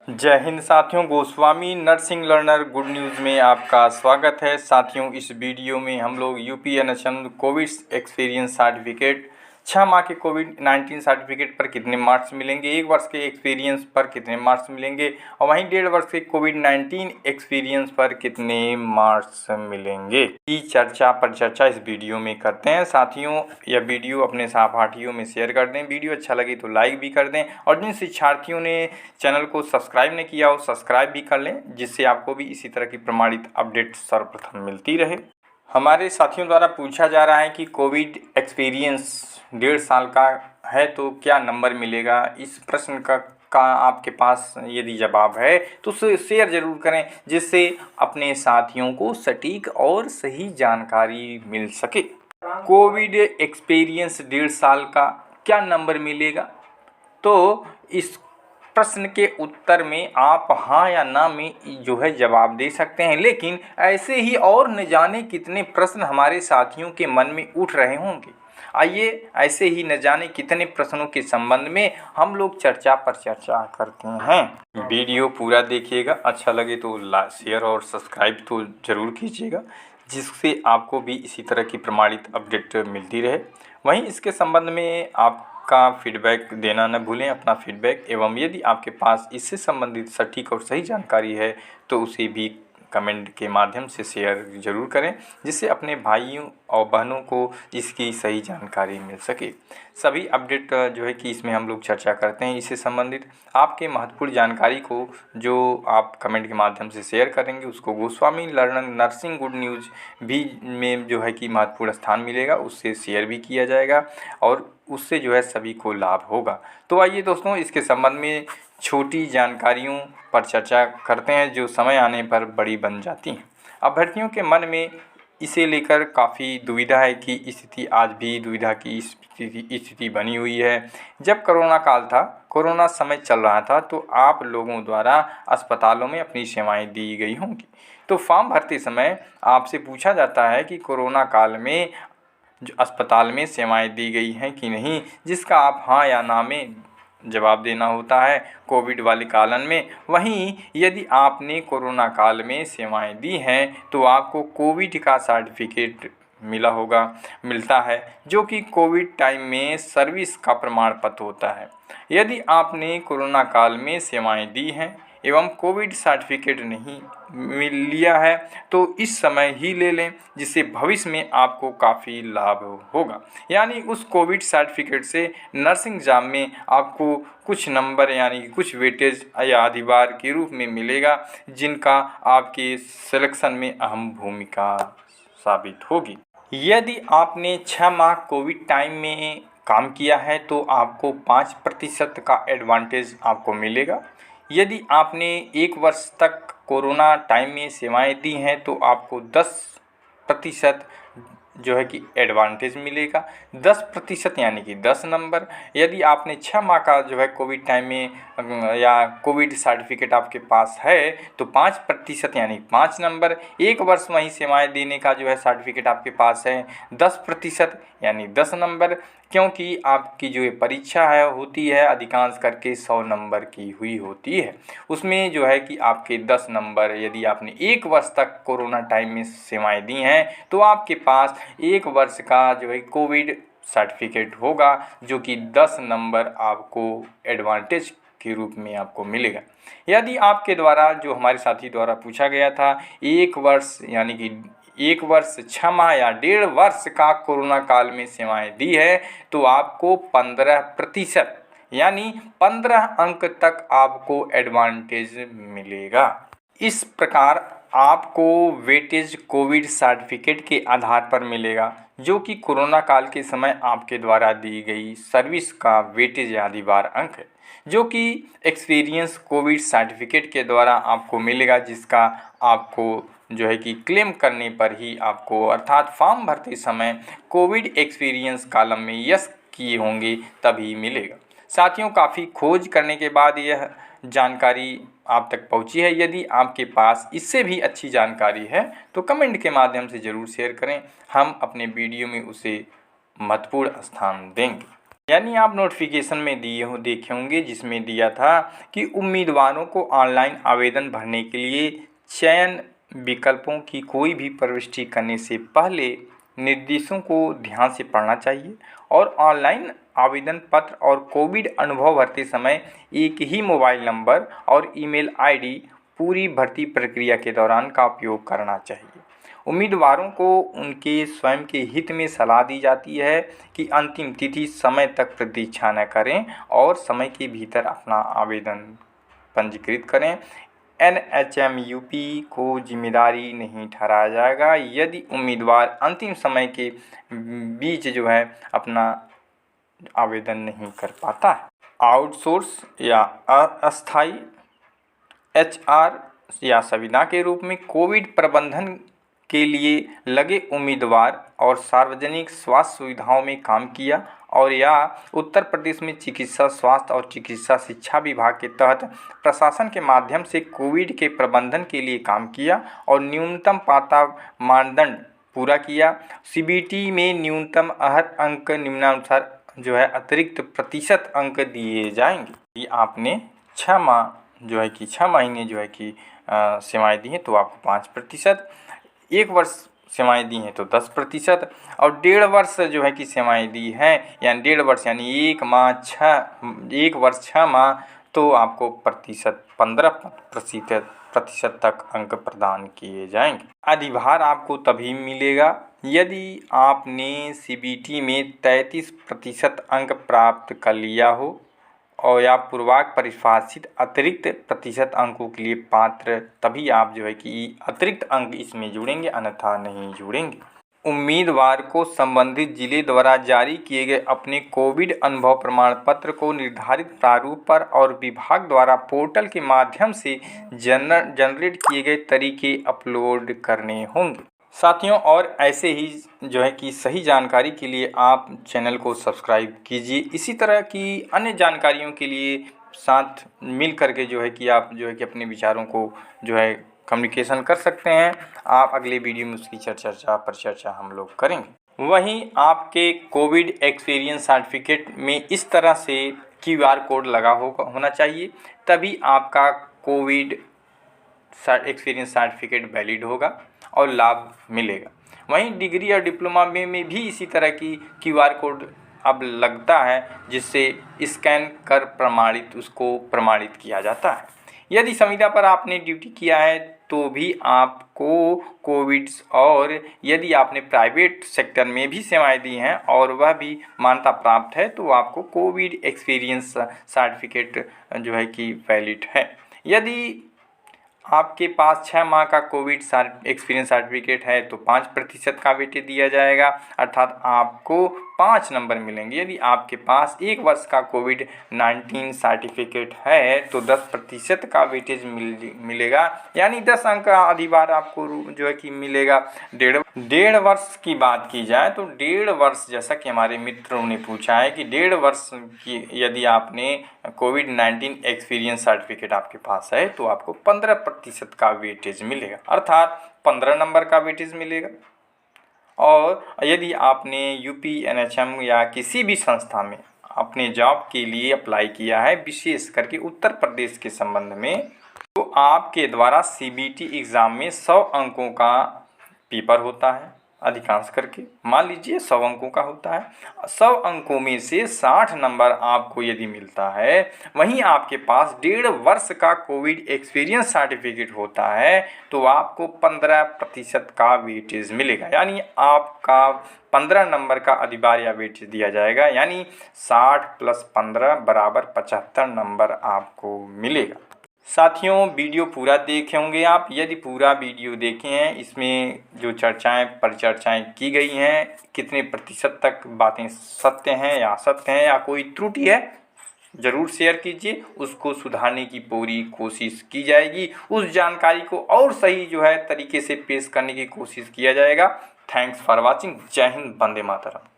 जय हिंद साथियों, Goswami nursing learner good news में आपका स्वागत है। साथियों, इस वीडियो में हम लोग UP NHM Covid experience certificate 6 माह के कोविड-19 सर्टिफिकेट पर कितने मार्क्स मिलेंगे, 1 वर्ष के एक्सपीरियंस पर कितने मार्क्स मिलेंगे और वहीं 1.5 वर्ष के कोविड-19 एक्सपीरियंस पर कितने मार्क्स मिलेंगे की चर्चा इस वीडियो में करते हैं। साथियों, यह वीडियो अपने सहपाठियों में शेयर कर दें। वीडियो अच्छा लगे तो लाइक भी कर दें और जिन शिक्षार्थियों ने चैनल को सब्सक्राइब नहीं किया हो सब्सक्राइब भी कर लें, जिससे आपको भी इसी तरह की प्रमाणित अपडेट सर्वप्रथम मिलती रहे। हमारे साथियों द्वारा पूछा जा रहा है कि कोविड एक्सपीरियंस 1.5 साल का है तो क्या नंबर मिलेगा। इस प्रश्न का आपके पास यदि जवाब है तो उसे शेयर ज़रूर करें, जिससे अपने साथियों को सटीक और सही जानकारी मिल सके। कोविड एक्सपीरियंस 1.5 साल का क्या नंबर मिलेगा, तो इस प्रश्न के उत्तर में आप हाँ या ना में जो है जवाब दे सकते हैं। लेकिन ऐसे ही और न जाने कितने प्रश्न हमारे साथियों के मन में उठ रहे होंगे। आइए ऐसे ही न जाने कितने प्रश्नों के संबंध में हम लोग चर्चा पर चर्चा करते हैं। वीडियो पूरा देखिएगा, अच्छा लगे तो शेयर और सब्सक्राइब तो ज़रूर कीजिएगा, जिससे आपको भी इसी तरह की प्रमाणित अपडेट मिलती रहे। वहीं इसके संबंध में आपका फीडबैक देना न भूलें, अपना फीडबैक, एवं यदि आपके पास इससे संबंधित सटीक और सही जानकारी है तो उसे भी कमेंट के माध्यम से शेयर ज़रूर करें, जिससे अपने भाइयों और बहनों को इसकी सही जानकारी मिल सके। सभी अपडेट जो है कि इसमें हम लोग चर्चा करते हैं। इससे संबंधित आपके महत्वपूर्ण जानकारी को जो आप कमेंट के माध्यम से शेयर करेंगे, उसको Goswami learner nursing good news भी में जो है कि महत्वपूर्ण स्थान मिलेगा, उससे शेयर भी किया जाएगा और उससे जो है सभी को लाभ होगा। तो आइए दोस्तों, इसके संबंध में छोटी जानकारियों पर चर्चा करते हैं जो समय आने पर बड़ी बन जाती हैं। अभ्यर्थियों के मन में इसे लेकर काफ़ी दुविधा है कि स्थिति आज भी दुविधा की स्थिति बनी हुई है। जब कोरोना काल था, कोरोना समय चल रहा था, तो आप लोगों द्वारा अस्पतालों में अपनी सेवाएं दी गई होंगी। तो फॉर्म भरते समय आपसे पूछा जाता है कि कोरोना काल में जो अस्पताल में सेवाएं दी गई हैं कि नहीं, जिसका आप हाँ या ना में जवाब देना होता है कोविड वाले कालन में। वहीं यदि आपने कोरोना काल में सेवाएं दी हैं तो आपको कोविड का सर्टिफिकेट मिलता है, जो कि कोविड टाइम में सर्विस का प्रमाण पत्र होता है। यदि आपने कोरोना काल में सेवाएं दी हैं एवं कोविड सर्टिफिकेट नहीं लिया है तो इस समय ही ले लें, जिससे भविष्य में आपको काफ़ी लाभ होगा। यानी उस कोविड सर्टिफिकेट से नर्सिंग एग्जाम में आपको कुछ नंबर यानी कि कुछ वेटेज या अधिभार के रूप में मिलेगा, जिनका आपके सिलेक्शन में अहम भूमिका साबित होगी। यदि आपने 6 माह कोविड टाइम में काम किया है तो आपको 5% का एडवांटेज आपको मिलेगा। यदि आपने 1 वर्ष तक कोरोना टाइम में सेवाएं दी हैं तो आपको 10% जो है कि एडवांटेज मिलेगा। 10% यानी कि 10 नंबर। यदि आपने 6 माह का जो है कोविड टाइम में या कोविड सर्टिफिकेट आपके पास है तो 5% यानी 5 नंबर। 1 वर्ष वहीं सेवाएं देने का जो है सर्टिफिकेट आपके पास है 10% यानी 10 नंबर, क्योंकि आपकी जो ये परीक्षा है होती है अधिकांश करके 100 नंबर की हुई होती है। उसमें जो है कि आपके 10 नंबर, यदि आपने 1 वर्ष तक कोरोना टाइम में सेवाएं दी हैं तो आपके पास 1 वर्ष का जो है कोविड सर्टिफिकेट होगा, जो कि 10 नंबर आपको एडवांटेज के रूप में आपको मिलेगा। यदि आपके द्वारा जो हमारे साथी द्वारा पूछा गया था 1 वर्ष यानी कि 1 वर्ष 6 माह या 1.5 वर्ष का कोरोना काल में सेवाएं दी है तो आपको 15% यानी 15 अंक तक आपको एडवांटेज मिलेगा। इस प्रकार आपको वेटेज कोविड सर्टिफिकेट के आधार पर मिलेगा, जो कि कोरोना काल के समय आपके द्वारा दी गई सर्विस का वेटेज या अधिभार अंक है, जो कि एक्सपीरियंस कोविड सर्टिफिकेट के द्वारा आपको मिलेगा, जिसका आपको जो है कि क्लेम करने पर ही आपको अर्थात फॉर्म भरते समय कोविड एक्सपीरियंस कॉलम में यस किए होंगे तभी मिलेगा। साथियों, काफ़ी खोज करने के बाद यह जानकारी आप तक पहुंची है। यदि आपके पास इससे भी अच्छी जानकारी है तो कमेंट के माध्यम से ज़रूर शेयर करें, हम अपने वीडियो में उसे महत्वपूर्ण स्थान देंगे। यानी आप नोटिफिकेशन में देखे होंगे, जिसमें दिया था कि उम्मीदवारों को ऑनलाइन आवेदन भरने के लिए चयन विकल्पों की कोई भी प्रविष्टि करने से पहले निर्देशों को ध्यान से पढ़ना चाहिए और ऑनलाइन आवेदन पत्र और कोविड अनुभव भरते समय एक ही मोबाइल नंबर और ईमेल आईडी पूरी भर्ती प्रक्रिया के दौरान का उपयोग करना चाहिए। उम्मीदवारों को उनके स्वयं के हित में सलाह दी जाती है कि अंतिम तिथि समय तक प्रतीक्षा न करें और समय के भीतर अपना आवेदन पंजीकृत करें। NHMUP को जिम्मेदारी नहीं ठहराया जाएगा यदि उम्मीदवार अंतिम समय के बीच अपना आवेदन नहीं कर पाता है। आउटसोर्स या अस्थायी HR या संविदा के रूप में कोविड प्रबंधन के लिए लगे उम्मीदवार और सार्वजनिक स्वास्थ्य सुविधाओं में काम किया और या उत्तर प्रदेश में चिकित्सा स्वास्थ्य और चिकित्सा शिक्षा विभाग के तहत प्रशासन के माध्यम से कोविड के प्रबंधन के लिए काम किया और न्यूनतम पात्रता मानदंड पूरा किया। CBT में न्यूनतम अर्हत अंक निम्नानुसार अतिरिक्त प्रतिशत अंक दिए जाएंगे। ये आपने 6 माह 6 महीने सेवाएँ दी हैं तो आपको 5%, 1 वर्ष सेवाएँ दी हैं तो 10% और 1.5 वर्ष की सेवाएँ दी हैं यानी 1.5 वर्ष यानी 1 वर्ष 6 माह तो आपको 15% तक अंक प्रदान किए जाएंगे। अधिभार आपको तभी मिलेगा यदि आपने CBT में 33% अंक प्राप्त कर लिया हो और या पूर्वाग परिभाषित अतिरिक्त प्रतिशत अंकों के लिए पात्र, तभी आप अतिरिक्त अंक इसमें जुड़ेंगे, अन्यथा नहीं जुड़ेंगे। उम्मीदवार को संबंधित जिले द्वारा जारी किए गए अपने कोविड अनुभव प्रमाण पत्र को निर्धारित प्रारूप पर और विभाग द्वारा पोर्टल के माध्यम से जनरेट किए गए तरीके अपलोड करने होंगे। साथियों, और ऐसे ही सही जानकारी के लिए आप चैनल को सब्सक्राइब कीजिए। इसी तरह की अन्य जानकारियों के लिए साथ मिल करके आप अपने विचारों को कम्युनिकेशन कर सकते हैं। आप अगले वीडियो में उसकी चर्चा हम लोग करेंगे। वहीं आपके कोविड एक्सपीरियंस सर्टिफिकेट में इस तरह से QR कोड लगा होना चाहिए, तभी आपका कोविड एक्सपीरियंस सर्टिफिकेट वैलिड होगा और लाभ मिलेगा। वहीं डिग्री और डिप्लोमा में भी इसी तरह की QR कोड अब लगता है, जिससे स्कैन कर उसको प्रमाणित किया जाता है। यदि संविदा पर आपने ड्यूटी किया है तो भी आपको कोविड, और यदि आपने प्राइवेट सेक्टर में भी सेवाएं दी हैं और वह भी मान्यता प्राप्त है तो आपको कोविड एक्सपीरियंस सर्टिफिकेट वैलिड है। यदि आपके पास 6 माह का कोविड एक्सपीरियंस सर्टिफिकेट है तो 5% का वेटेज दिया जाएगा, अर्थात आपको 5 नंबर मिलेंगे। यदि आपके पास 1 वर्ष का COVID-19 सर्टिफिकेट है तो 10% का वेटेज मिलेगा, यानी 10 अंक का अधिभार आपको मिलेगा। 1.5 वर्ष की बात की जाए तो 1.5 वर्ष, जैसा कि हमारे मित्रों ने पूछा है कि 1.5 वर्ष की यदि आपने COVID-19 एक्सपीरियंस सर्टिफिकेट आपके पास है तो आपको 15% का वेटेज मिलेगा, अर्थात 15 नंबर का वेटेज मिलेगा। और यदि आपने UP NHM या किसी भी संस्था में अपने जॉब के लिए अप्लाई किया है, विशेष करके उत्तर प्रदेश के संबंध में, तो आपके द्वारा CBT एग्ज़ाम में 100 अंकों का पेपर होता है। अधिकांश करके मान लीजिए 100 अंकों का होता है। 100 अंकों में से 60 नंबर आपको यदि मिलता है, वहीं आपके पास 1.5 वर्ष का कोविड एक्सपीरियंस सर्टिफिकेट होता है तो आपको 15% का वेटेज मिलेगा, यानी आपका 15 नंबर का अधिभार या वेटेज दिया जाएगा, यानी 60 + 15 = 75 नंबर आपको मिलेगा। साथियों, वीडियो पूरा देखे होंगे आप। यदि पूरा वीडियो देखे हैं, इसमें जो परिचर्चाएँ की गई हैं, कितने प्रतिशत तक बातें सत्य हैं या असत्य हैं या कोई त्रुटि है, ज़रूर शेयर कीजिए। उसको सुधारने की पूरी कोशिश की जाएगी। उस जानकारी को और सही तरीके से पेश करने की कोशिश किया जाएगा। Thanks for watching. जय हिंद, वंदे मातरम।